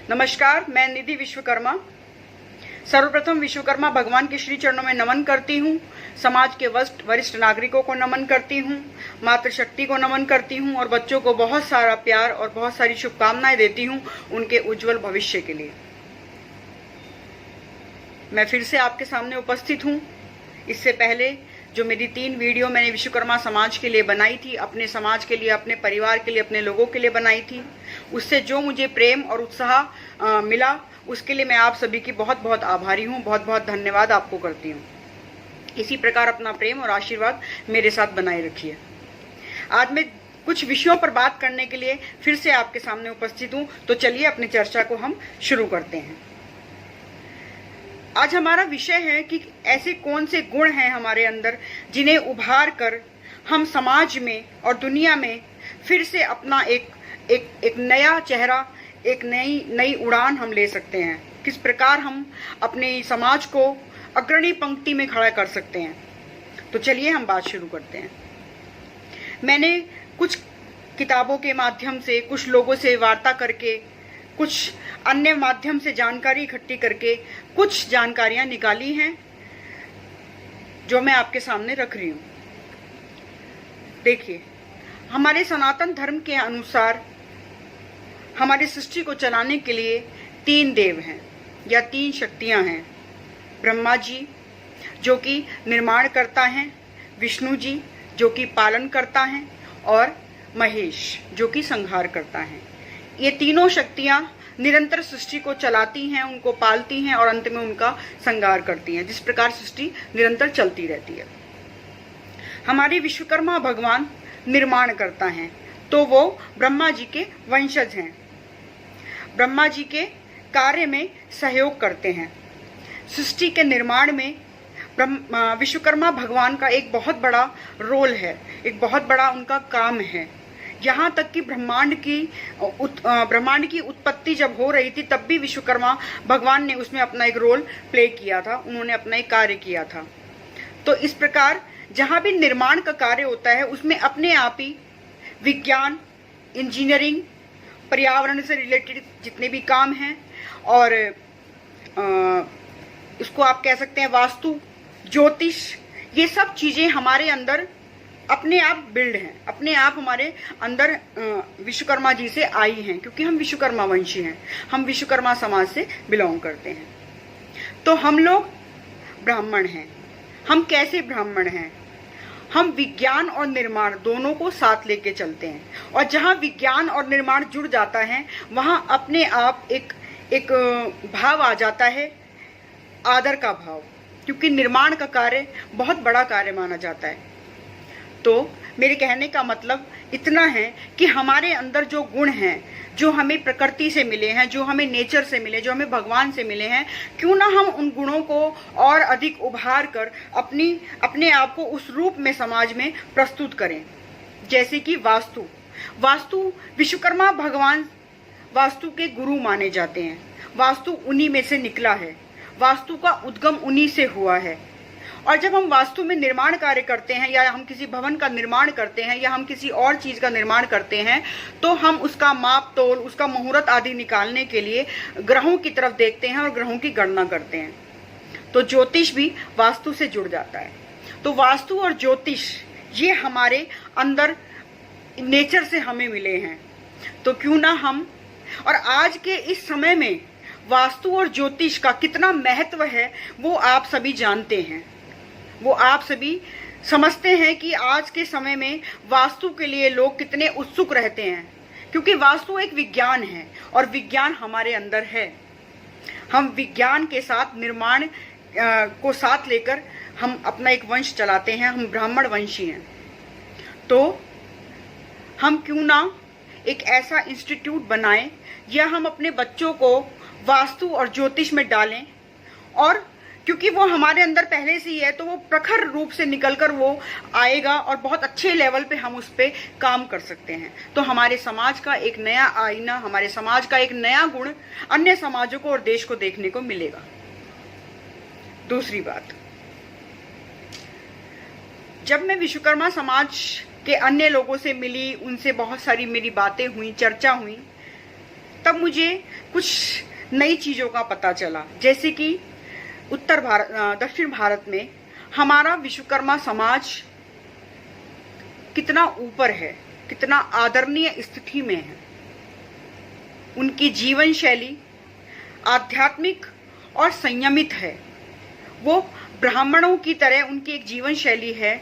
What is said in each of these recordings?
नमस्कार, मैं निधि विश्वकर्मा। सर्वप्रथम विश्वकर्मा भगवान के श्री चरणों में नमन करती हूँ। समाज के वरिष्ठ नागरिकों को नमन करती हूँ, मातृशक्ति को नमन करती हूँ और बच्चों को बहुत सारा प्यार और बहुत सारी शुभकामनाएं देती हूँ उनके उज्जवल भविष्य के लिए। मैं फिर से आपके सामने उपस्थित हूँ। इससे पहले जो मेरी 3 वीडियो मैंने विश्वकर्मा समाज के लिए बनाई थी, अपने समाज के लिए, अपने परिवार के लिए, अपने लोगों के लिए बनाई थी, उससे जो मुझे प्रेम और उत्साह मिला उसके लिए मैं आप सभी की बहुत बहुत आभारी हूँ। बहुत बहुत धन्यवाद आपको करती हूँ। इसी प्रकार अपना प्रेम और आशीर्वाद मेरे साथ बनाए रखिए। आज मैं कुछ विषयों पर बात करने के लिए फिर से आपके सामने उपस्थित हूँ, तो चलिए अपनी चर्चा को हम शुरू करते हैं। आज हमारा विषय है कि ऐसे कौन से गुण हैं हमारे अंदर जिन्हें उभार कर हम समाज में और दुनिया में फिर से अपना एक नया चेहरा, एक नई उड़ान हम ले सकते हैं। किस प्रकार हम अपने समाज को अग्रणी पंक्ति में खड़ा कर सकते हैं। तो चलिए हम बात शुरू करते हैं। मैंने कुछ किताबों के माध्यम से, कुछ लोगों से वार्ता करके, कुछ अन्य माध्यम से जानकारी इकट्ठी करके कुछ जानकारियां निकाली हैं जो मैं आपके सामने रख रही हूं। देखिए, हमारे सनातन धर्म के अनुसार हमारी सृष्टि को चलाने के लिए 3 देव हैं या 3 शक्तियां हैं। ब्रह्मा जी जो कि निर्माण करता है, विष्णु जी जो कि पालन करता है और महेश जो कि संहार करता है। ये तीनों शक्तियां निरंतर सृष्टि को चलाती हैं, उनको पालती हैं और अंत में उनका संहार करती हैं। जिस प्रकार सृष्टि निरंतर चलती रहती है। हमारे विश्वकर्मा भगवान निर्माण करता है, तो वो ब्रह्मा जी के वंशज हैं। ब्रह्मा जी के कार्य में सहयोग करते हैं। सृष्टि के निर्माण में विश्वकर्मा भगवान का एक बहुत बड़ा रोल है, एक बहुत बड़ा उनका काम है। यहाँ तक कि ब्रह्मांड की उत्पत्ति जब हो रही थी तब भी विश्वकर्मा भगवान ने उसमें अपना एक रोल प्ले किया था, उन्होंने अपना एक कार्य किया था। तो इस प्रकार जहाँ भी निर्माण का कार्य होता है उसमें अपने आप ही विज्ञान, इंजीनियरिंग, पर्यावरण से रिलेटेड जितने भी काम हैं और इसको आप कह सकते हैं वास्तु, ज्योतिष, ये सब चीजें हमारे अंदर अपने आप बिल्ड हैं, अपने आप हमारे अंदर विश्वकर्मा जी से आई हैं, क्योंकि हम विश्वकर्मा वंशी हैं, हम विश्वकर्मा समाज से बिलोंग करते हैं। तो हम लोग ब्राह्मण हैं। हम कैसे ब्राह्मण हैं? हम विज्ञान और निर्माण दोनों को साथ लेके चलते हैं और जहाँ विज्ञान और निर्माण जुड़ जाता है वहाँ अपने आप एक भाव आ जाता है, आदर का भाव, क्योंकि निर्माण का कार्य बहुत बड़ा कार्य माना जाता है। तो मेरे कहने का मतलब इतना है कि हमारे अंदर जो गुण हैं, जो हमें प्रकृति से मिले हैं, जो हमें नेचर से मिले, जो हमें भगवान से मिले हैं, क्यों ना हम उन गुणों को और अधिक उभार कर अपने आप को उस रूप में समाज में प्रस्तुत करें। जैसे कि वास्तु विश्वकर्मा भगवान वास्तु के गुरु माने जाते हैं। वास्तु उन्हीं में से निकला है, वास्तु का उद्गम उन्हीं से हुआ है। और जब हम वास्तु में निर्माण कार्य करते हैं या हम किसी भवन का निर्माण करते हैं या हम किसी और चीज का निर्माण करते हैं तो हम उसका माप तोल, उसका मुहूर्त आदि निकालने के लिए ग्रहों की तरफ देखते हैं और ग्रहों की गणना करते हैं। तो ज्योतिष भी वास्तु से जुड़ जाता है। तो वास्तु और ज्योतिष ये हमारे अंदर नेचर से हमें मिले हैं। तो क्यों ना हम, और आज के इस समय में वास्तु और ज्योतिष का कितना महत्व है वो आप सभी जानते हैं, वो आप सभी समझते हैं कि आज के समय में वास्तु के लिए लोग कितने उत्सुक रहते हैं, क्योंकि वास्तु एक विज्ञान है और विज्ञान हमारे अंदर है। हम विज्ञान के साथ निर्माण को साथ लेकर हम अपना एक वंश चलाते हैं, हम ब्राह्मण वंशी हैं। तो हम क्यों ना एक ऐसा इंस्टीट्यूट बनाएं या हम अपने बच्चों को वास्तु और ज्योतिष में डालें, और क्योंकि वो हमारे अंदर पहले से ही है तो वो प्रखर रूप से निकलकर वो आएगा और बहुत अच्छे लेवल पे हम उस पर काम कर सकते हैं। तो हमारे समाज का एक नया आईना, हमारे समाज का एक नया गुण अन्य समाजों को और देश को देखने को मिलेगा। दूसरी बात, जब मैं विश्वकर्मा समाज के अन्य लोगों से मिली, उनसे बहुत सारी मेरी बातें हुई, चर्चा हुई, तब मुझे कुछ नई चीज़ों का पता चला, जैसे कि दक्षिण भारत में हमारा विश्वकर्मा समाज कितना ऊपर है, कितना आदरणीय स्थिति में है। उनकी जीवन शैली आध्यात्मिक और संयमित है। वो ब्राह्मणों की तरह उनकी एक जीवन शैली है।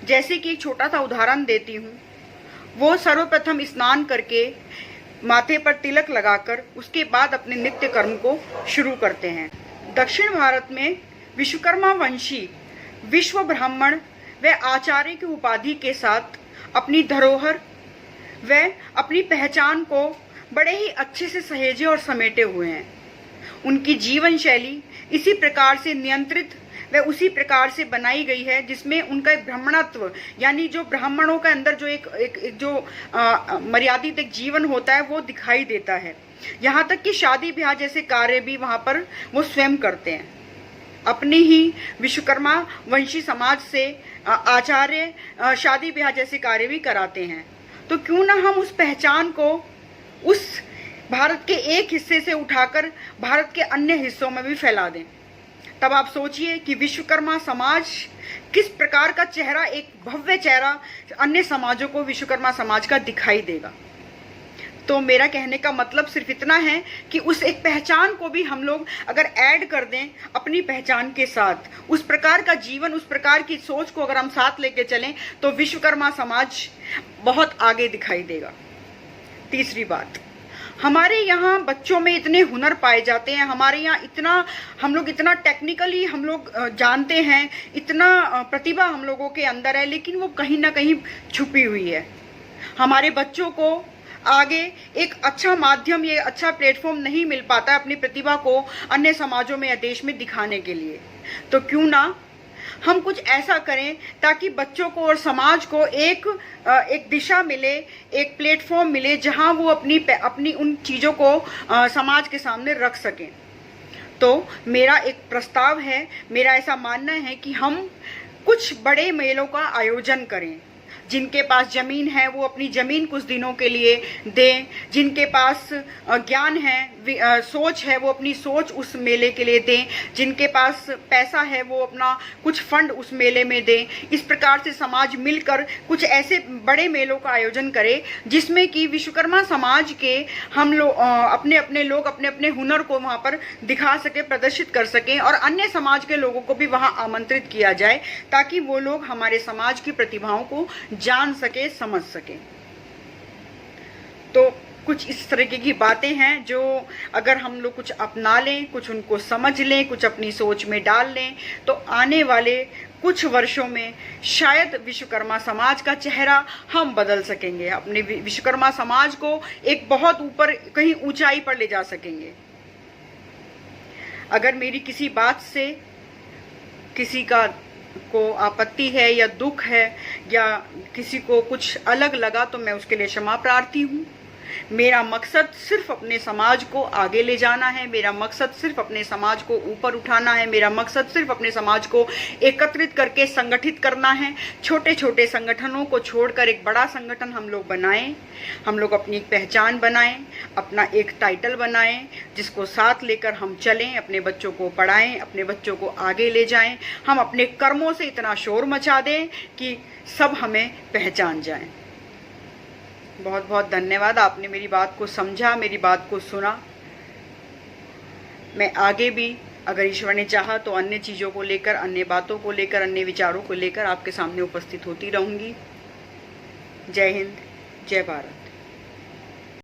जैसे कि एक छोटा सा उदाहरण देती हूँ, वो सर्वप्रथम स्नान करके माथे पर तिलक लगाकर उसके बाद अपने नित्य कर्म को शुरू करते हैं। दक्षिण भारत में विश्वकर्मा वंशी विश्व ब्राह्मण व आचार्य की उपाधि के साथ अपनी धरोहर व अपनी पहचान को बड़े ही अच्छे से सहेजे और समेटे हुए हैं। उनकी जीवन शैली इसी प्रकार से नियंत्रित व उसी प्रकार से बनाई गई है जिसमें उनका एक ब्राह्मणत्व, यानी जो ब्राह्मणों के अंदर जो एक जो मर्यादित एक जीवन होता है वो दिखाई देता है। यहाँ तक कि शादी ब्याह जैसे कार्य भी वहाँ पर वो स्वयं करते हैं। अपनी ही विश्वकर्मा वंशी समाज से आचार्य शादी ब्याह जैसे कार्य भी कराते हैं। तो क्यों ना हम उस पहचान को उस भारत के एक हिस्से से उठाकर भारत के अन्य हिस्सों में भी फैला दें। तब आप सोचिए कि विश्वकर्मा समाज किस प्रकार का चेहरा, एक भव्य चेहरा अन्य समाजों को विश्वकर्मा समाज का दिखाई देगा। तो मेरा कहने का मतलब सिर्फ इतना है कि उस एक पहचान को भी हम लोग अगर ऐड कर दें अपनी पहचान के साथ, उस प्रकार का जीवन, उस प्रकार की सोच को अगर हम साथ लेके चलें तो विश्वकर्मा समाज बहुत आगे दिखाई देगा। तीसरी बात, हमारे यहाँ बच्चों में इतने हुनर पाए जाते हैं, हमारे यहाँ हम लोग इतना टेक्निकली हम लोग जानते हैं, इतना प्रतिभा हम लोगों के अंदर है, लेकिन वो कहीं ना कहीं छुपी हुई है। हमारे बच्चों को आगे एक अच्छा माध्यम, ये अच्छा प्लेटफॉर्म नहीं मिल पाता है अपनी प्रतिभा को अन्य समाजों में या देश में दिखाने के लिए। तो क्यों ना हम कुछ ऐसा करें ताकि बच्चों को और समाज को एक दिशा मिले, एक प्लेटफॉर्म मिले जहां वो अपनी उन चीज़ों को समाज के सामने रख सकें। तो मेरा एक प्रस्ताव है, मेरा ऐसा मानना है कि हम कुछ बड़े मेलों का आयोजन करें। जिनके पास ज़मीन है वो अपनी ज़मीन कुछ दिनों के लिए दें, जिनके पास ज्ञान है, सोच है, वो अपनी सोच उस मेले के लिए दें, जिनके पास पैसा है वो अपना कुछ फंड उस मेले में दें। इस प्रकार से समाज मिलकर कुछ ऐसे बड़े मेलों का आयोजन करे जिसमें कि विश्वकर्मा समाज के हम लोग अपने अपने हुनर को वहाँ पर दिखा सके, प्रदर्शित कर सकें और अन्य समाज के लोगों को भी वहाँ आमंत्रित किया जाए ताकि वो लोग हमारे समाज की प्रतिभाओं को जान सके, समझ सके। तो कुछ इस तरीके की बातें हैं जो अगर हम लोग कुछ अपना लें, कुछ उनको समझ लें, कुछ अपनी सोच में डाल लें तो आने वाले कुछ वर्षों में शायद विश्वकर्मा समाज का चेहरा हम बदल सकेंगे, अपने विश्वकर्मा समाज को एक बहुत ऊपर कहीं ऊंचाई पर ले जा सकेंगे। अगर मेरी किसी बात से किसी को आपत्ति है या दुख है या किसी को कुछ अलग लगा तो मैं उसके लिए क्षमा प्रार्थी हूँ। मेरा मकसद सिर्फ अपने समाज को आगे ले जाना है, मेरा मकसद सिर्फ अपने समाज को ऊपर उठाना है, मेरा मकसद सिर्फ अपने समाज को एकत्रित करके संगठित करना है। छोटे छोटे संगठनों को छोड़कर एक बड़ा संगठन हम लोग बनाएं, हम लोग अपनी एक पहचान बनाएं, अपना एक टाइटल बनाएं जिसको साथ लेकर हम चलें, अपने बच्चों को पढ़ाएं, अपने बच्चों को आगे ले जाएं। हम अपने कर्मों से इतना शोर मचा दें कि सब हमें पहचान जाएं। बहुत बहुत धन्यवाद, आपने मेरी बात को समझा, मेरी बात को सुना। मैं आगे भी अगर ईश्वर ने चाहा तो अन्य चीज़ों को लेकर, अन्य बातों को लेकर, अन्य विचारों को लेकर आपके सामने उपस्थित होती रहूँगी। जय हिंद, जय भारत।